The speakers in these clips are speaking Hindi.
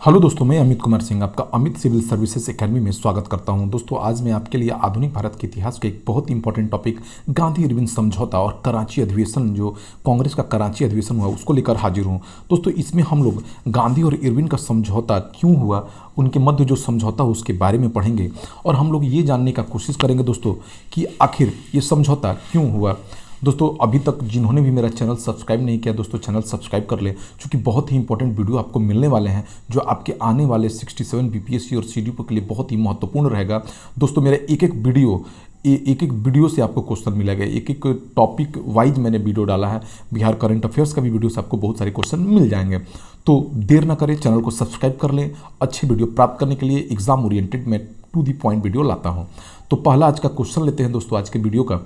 हेलो दोस्तों, मैं अमित कुमार सिंह आपका अमित सिविल सर्विसेज एकेडमी में स्वागत करता हूं। दोस्तों, आज मैं आपके लिए आधुनिक भारत के इतिहास के एक बहुत इंपॉर्टेंट टॉपिक गांधी इरविन समझौता और कराची अधिवेशन, जो कांग्रेस का कराची अधिवेशन हुआ, उसको लेकर हाजिर हूं। दोस्तों, इसमें हम लोग गांधी और इरविन का समझौता क्यों हुआ, उनके मध्य जो समझौता हो उसके बारे में पढ़ेंगे और हम लोग ये जानने का कोशिश करेंगे दोस्तों कि आखिर ये समझौता क्यों हुआ। दोस्तों, अभी तक जिन्होंने भी मेरा चैनल सब्सक्राइब नहीं किया, दोस्तों चैनल सब्सक्राइब कर लें, क्योंकि बहुत ही इंपॉर्टेंट वीडियो आपको मिलने वाले हैं जो आपके आने वाले 67 बीपीएससी और सीडीपी के लिए बहुत ही महत्वपूर्ण रहेगा। दोस्तों, मेरा एक एक वीडियो से आपको क्वेश्चन मिलेगा, एक एक टॉपिक वाइज मैंने वीडियो डाला है। बिहार करंट अफेयर्स का भी वीडियो से आपको बहुत सारे क्वेश्चन मिल जाएंगे। तो देर ना करें, चैनल को सब्सक्राइब कर लें। अच्छे वीडियो प्राप्त करने के लिए एग्जाम ओरिएंटेड मैं टू दी पॉइंट वीडियो लाता हूँ। तो पहला आज का क्वेश्चन लेते हैं दोस्तों। आज के वीडियो का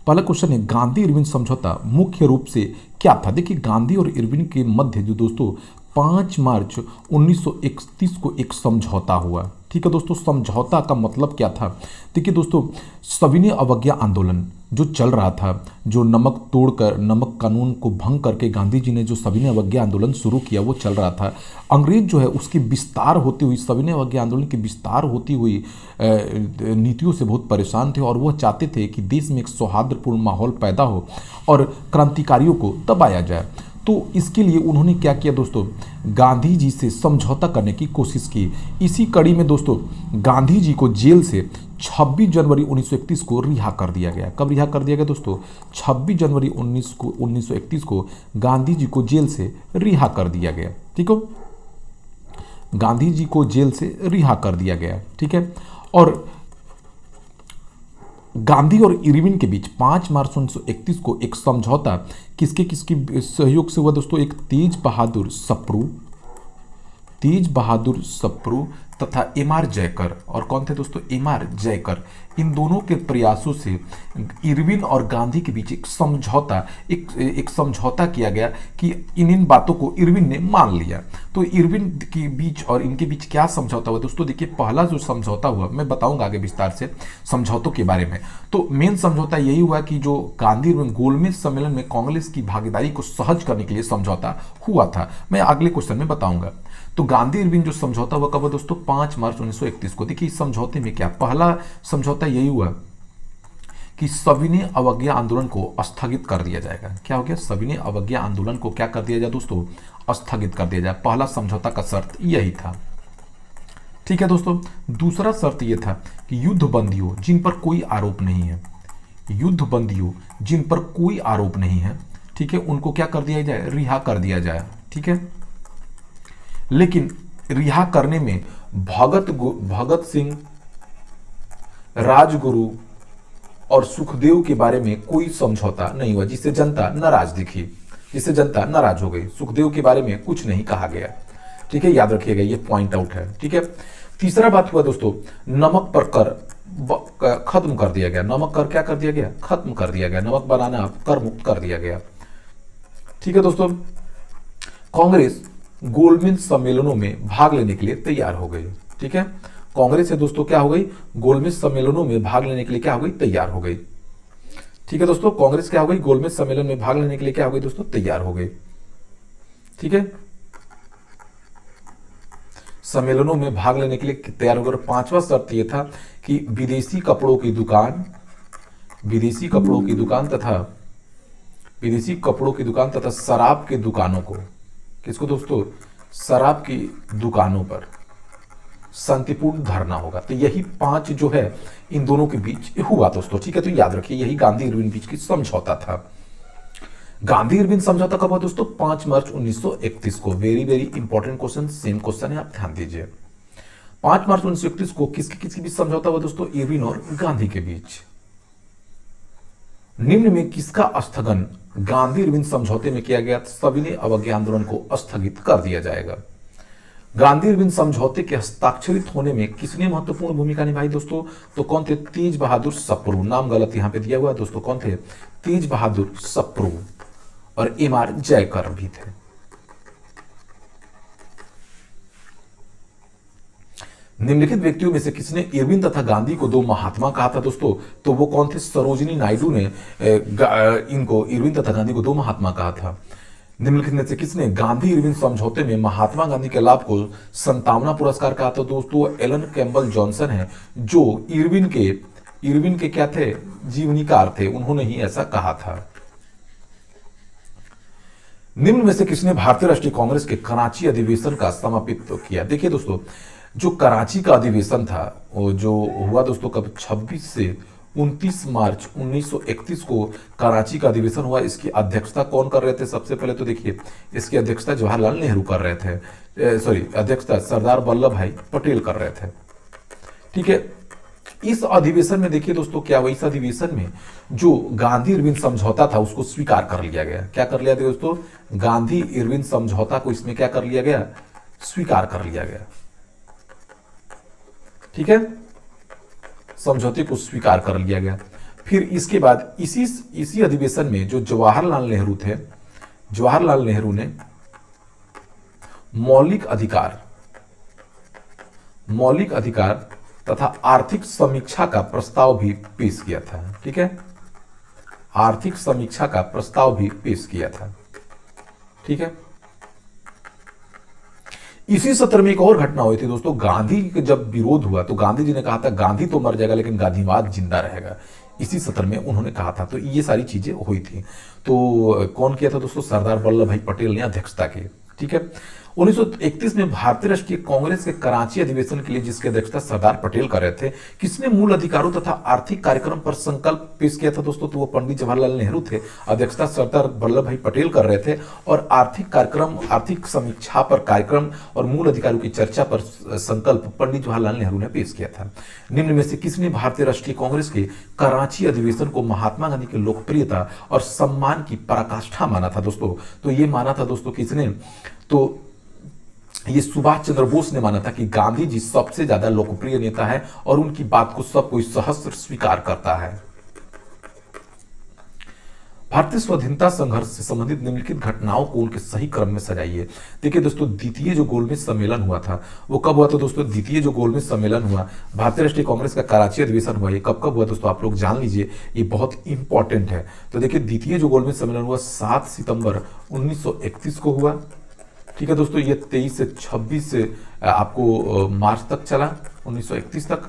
पहला क्वेश्चन है, गांधी इरविन समझौता मुख्य रूप से क्या था। देखिए, गांधी और इरविन के मध्य जो दोस्तों 5 मार्च 1931 को एक समझौता हुआ। ठीक है दोस्तों, समझौता का मतलब क्या था। देखिए दोस्तों, सविनय अवज्ञा आंदोलन जो चल रहा था, जो नमक तोड़कर, नमक कानून को भंग करके गांधी जी ने जो सविनय अवज्ञा आंदोलन शुरू किया, वो चल रहा था। अंग्रेज जो है उसकी विस्तार होती हुई, सविनय अवज्ञा आंदोलन की विस्तार होती हुई नीतियों से बहुत परेशान थे और वह चाहते थे कि देश में एक सौहार्दपूर्ण माहौल पैदा हो और क्रांतिकारियों को दबाया जाए। तो इसके लिए उन्होंने क्या किया दोस्तों, गांधी जी से समझौता करने की कोशिश की। इसी कड़ी में दोस्तों गांधी जी को जेल से 26 जनवरी 1931 को रिहा कर दिया गया। कब रिहा कर दिया गया दोस्तों? 26 जनवरी 1931 को गांधी जी को जेल से रिहा कर दिया गया। ठीक हो, गांधी जी को जेल से रिहा कर दिया गया। ठीक है, और गांधी और इरविन के बीच 5 मार्च 1931 को एक समझौता किसके सहयोग से हुआ दोस्तों? एक तेज बहादुर सप्रू तथा एम.आर. जयकर। और कौन थे दोस्तों? एम.आर. जयकर। इन दोनों के प्रयासों से इरविन और गांधी के बीच एक समझौता किया गया कि इन बातों को इरविन ने मान लिया। तो इरविन के बीच और इनके बीच क्या समझौता हुआ दोस्तों? देखिए, पहला जो समझौता हुआ, मैं बताऊंगा आगे विस्तार से समझौतों के बारे में। तो मेन समझौता यही हुआ कि जो गांधी इरविन गोलमेज सम्मेलन में कांग्रेस की भागीदारी को सहज करने के लिए समझौता हुआ था। मैं अगले क्वेश्चन में बताऊंगा। तो गांधी इरविन जो समझौता हुआ कब हुआ दोस्तों? 5 मार्च 1931 को। देखिए, इस समझौते में क्या, पहला समझौता यही हुआ कि सविनय अवज्ञा आंदोलन को स्थगित कर दिया जाएगा। क्या हो गया? सविनय अवज्ञा आंदोलन को क्या कर दिया जाए दोस्तों? स्थगित कर दिया जाए। पहला समझौता का शर्त यही था। ठीक है दोस्तों, दूसरा शर्त यह था कि युद्धबंदियों जिन पर कोई आरोप नहीं है, युद्धबंदियों जिन पर कोई आरोप नहीं है, ठीक है, उनको क्या कर दिया जाए? रिहा कर दिया जाए। ठीक है, लेकिन रिहा करने में भगत सिंह, राजगुरु और सुखदेव के बारे में कोई समझौता नहीं हुआ, जिससे जनता नाराज दिखी, जिससे जनता नाराज हो गई। सुखदेव के बारे में कुछ नहीं कहा गया। ठीक है, याद रखिएगा, ये पॉइंट आउट है। ठीक है, तीसरा बात हुआ दोस्तों, नमक पर कर खत्म कर दिया गया। नमक कर क्या कर दिया गया? खत्म कर दिया गया। नमक बनाना कर मुक्त कर दिया गया। ठीक है दोस्तों, कांग्रेस गोलमेज सम्मेलनों में भाग लेने के लिए तैयार हो गई। ठीक है, कांग्रेस है दोस्तों क्या हो गई? गोलमेज सम्मेलनों में भाग लेने के लिए क्या हो गई? तैयार हो गई। ठीक है दोस्तों, कांग्रेस क्या हो गई? गोलमेज सम्मेलन में भाग लेने के लिए क्या हो गई दोस्तों? तैयार हो गई। ठीक है, सम्मेलनों में भाग लेने के लिए तैयार हो गए। और पांचवा शर्त यह था कि विदेशी कपड़ों की दुकान तथा शराब की दुकानों को, किसको दोस्तों? शराब की दुकानों पर शांतिपूर्ण धरना होगा। तो यही 5 जो है इन दोनों के बीच हुआ दोस्तों। ठीक है, तो याद रखिए, यही गांधी इरविन बीच की समझौता था। गांधी इरविन समझौता कब हुआ दोस्तों? 5 मार्च 1931 को। Very very important question, same question है, आप ध्यान दीजिए। 5 मार्च 1931 को किसके बीच समझौता हुआ दोस्तों? इरविन और गांधी के बीच। निम्न में किसका स्थगन गांधी इरविन समझौते में किया गया? सविनय अवज्ञा आंदोलन को स्थगित कर दिया जाएगा। गांधी इरविन समझौते के हस्ताक्षरित होने में किसने महत्वपूर्ण भूमिका निभाई दोस्तों? तो कौन थे? तेज बहादुर सप्रू। नाम गलत यहां पे दिया हुआ है दोस्तों। कौन थे? तेज बहादुर सप्रू और एम.आर. जयकर भी थे। निम्नलिखित व्यक्तियों में से किसने इरविन तथा गांधी को 2 महात्मा कहा था दोस्तों? तो वो कौन थे? सरोजिनी नायडू ने इनको, इरविन तथा गांधी को 2 महात्मा कहा था। निम्नलिखित में से किसने गांधी इरविन समझौते में महात्मा गांधी के लाभ को संतावना पुरस्कार कहा? तो दोस्तों एलन कैम्पबेल जॉनसन है, जो इरविन के क्या थे, जीवनीकार थे, उन्होंने ही ऐसा कहा था। निम्न में से किसने भारतीय राष्ट्रीय कांग्रेस के कराची अधिवेशन का समापित किया? देखिए दोस्तों, जो कराची का अधिवेशन था वो जो हुआ दोस्तों कब, 26 से 29 मार्च 1931 को कराची का अधिवेशन हुआ। इसकी अध्यक्षता कौन कर रहे थे? सबसे पहले तो देखिए, इसकी अध्यक्षता जवाहरलाल नेहरू कर रहे थे, अध्यक्षता सरदार वल्लभ भाई पटेल कर रहे थे। ठीक है, इस अधिवेशन में देखिए दोस्तों क्या हुआ, इस अधिवेशन में जो गांधी इरविन समझौता था उसको स्वीकार कर लिया गया। क्या कर लिया गया दोस्तों? गांधी इरविन समझौता को इसमें क्या कर लिया गया? स्वीकार कर लिया गया। ठीक है, समझौते को स्वीकार कर लिया गया। फिर इसके बाद इसी अधिवेशन में जो जवाहरलाल नेहरू थे, जवाहरलाल नेहरू ने मौलिक अधिकार तथा आर्थिक समीक्षा का प्रस्ताव भी पेश किया था। ठीक है, आर्थिक समीक्षा का प्रस्ताव भी पेश किया था। ठीक है, इसी सत्र में एक और घटना हुई थी दोस्तों। गांधी के जब विरोध हुआ तो गांधी जी ने कहा था गांधी तो मर जाएगा लेकिन गांधीवाद जिंदा रहेगा, इसी सत्र में उन्होंने कहा था। तो ये सारी चीजें हुई थी। तो कौन किया था दोस्तों? सरदार वल्लभ भाई पटेल ने अध्यक्षता की। ठीक है, 1931 में भारतीय राष्ट्रीय कांग्रेस के कराची अधिवेशन के लिए जिसकी अध्यक्षता सरदार पटेल कर रहे थे, किसने मूल अधिकारों तथा आर्थिक कार्यक्रम पर संकल्प पेश किया था दोस्तों? तो वो पंडित जवाहरलाल नेहरू थे। अध्यक्षता सरदार वल्लभ भाई पटेल कर रहे थे और आर्थिक कार्यक्रम, आर्थिक समीक्षा पर कार्यक्रम और मूल अधिकारों की चर्चा पर संकल्प पंडित जवाहरलाल नेहरू ने पेश किया था। निम्न में से किसने भारतीय राष्ट्रीय कांग्रेस के कराची अधिवेशन को महात्मा गांधी की लोकप्रियता और सम्मान की पराकाष्ठा माना था दोस्तों? तो ये माना था दोस्तों किसने? तो ये सुभाष चंद्र बोस ने माना था कि गांधी जी सबसे ज्यादा लोकप्रिय नेता है और उनकी बात को सब कोई सहस्त्र स्वीकार करता है। भारतीय स्वाधीनता संघर्ष से संबंधित निम्नलिखित घटनाओं को उनके सही क्रम में सजाइए। देखिए दोस्तों, द्वितीय जो गोलमेज सम्मेलन हुआ था वो कब हुआ था दोस्तों? द्वितीय जो गोलमेज सम्मेलन हुआ, भारतीय राष्ट्रीय कांग्रेस का कराची अधिवेशन हुआ, ये कब कब हुआ दोस्तों? आप लोग जान लीजिए, ये बहुत इंपॉर्टेंट है। तो देखिए, द्वितीय जो गोलमेज सम्मेलन हुआ 7 सितंबर 1931 को हुआ। ठीक है दोस्तों, ये 23 से 26 से आपको मार्च तक चला, 1931 तक।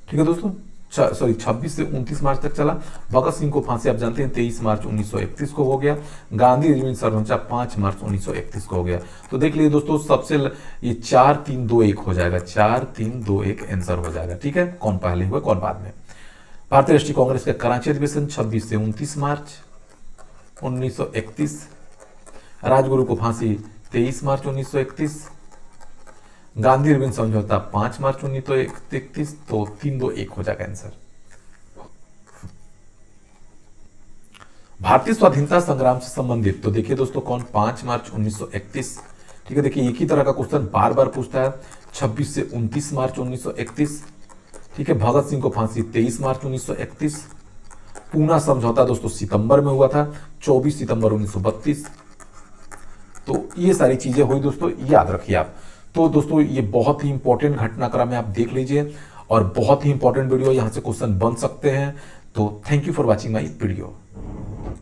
ठीक है दोस्तों, सॉरी 26 से 29 मार्च तक चला। भगत सिंह को फांसी आप जानते हैं 23 मार्च 1931 को हो गया। गांधी इरविन समझौता 5 मार्च 1931 को हो गया। तो देख लीजिए दोस्तों, सबसे ये 4 3 2 1 हो जाएगा, 4 3 2 1 आंसर हो जाएगा। ठीक है, कौन पहले हुआ कौन बाद में। भारतीय राष्ट्रीय कांग्रेस का कराची अधिवेशन 26 से 29 मार्च 1931। राजगुरु को फांसी 23 मार्च 1931। गांधी इरविन समझौता 5 मार्च 1931। तो 3 2 1 हो जाएगा आंसर। भारतीय स्वाधीनता संग्राम से संबंधित तो देखिए दोस्तों कौन, 5 मार्च 1931। ठीक है, देखिए एक ही तरह का क्वेश्चन बार बार पूछता है। 26 से 29 मार्च 1931। ठीक है, भगत सिंह को फांसी 23 मार्च 1931। पूना समझौता दोस्तों सितंबर में हुआ था, 24 सितंबर 1932। तो ये सारी चीजें हुई दोस्तों, याद रखिए आप। तो दोस्तों ये बहुत ही इंपॉर्टेंट घटनाक्रम है, आप देख लीजिए और बहुत ही इंपॉर्टेंट वीडियो, यहां से क्वेश्चन बन सकते हैं। तो thank you for watching my video.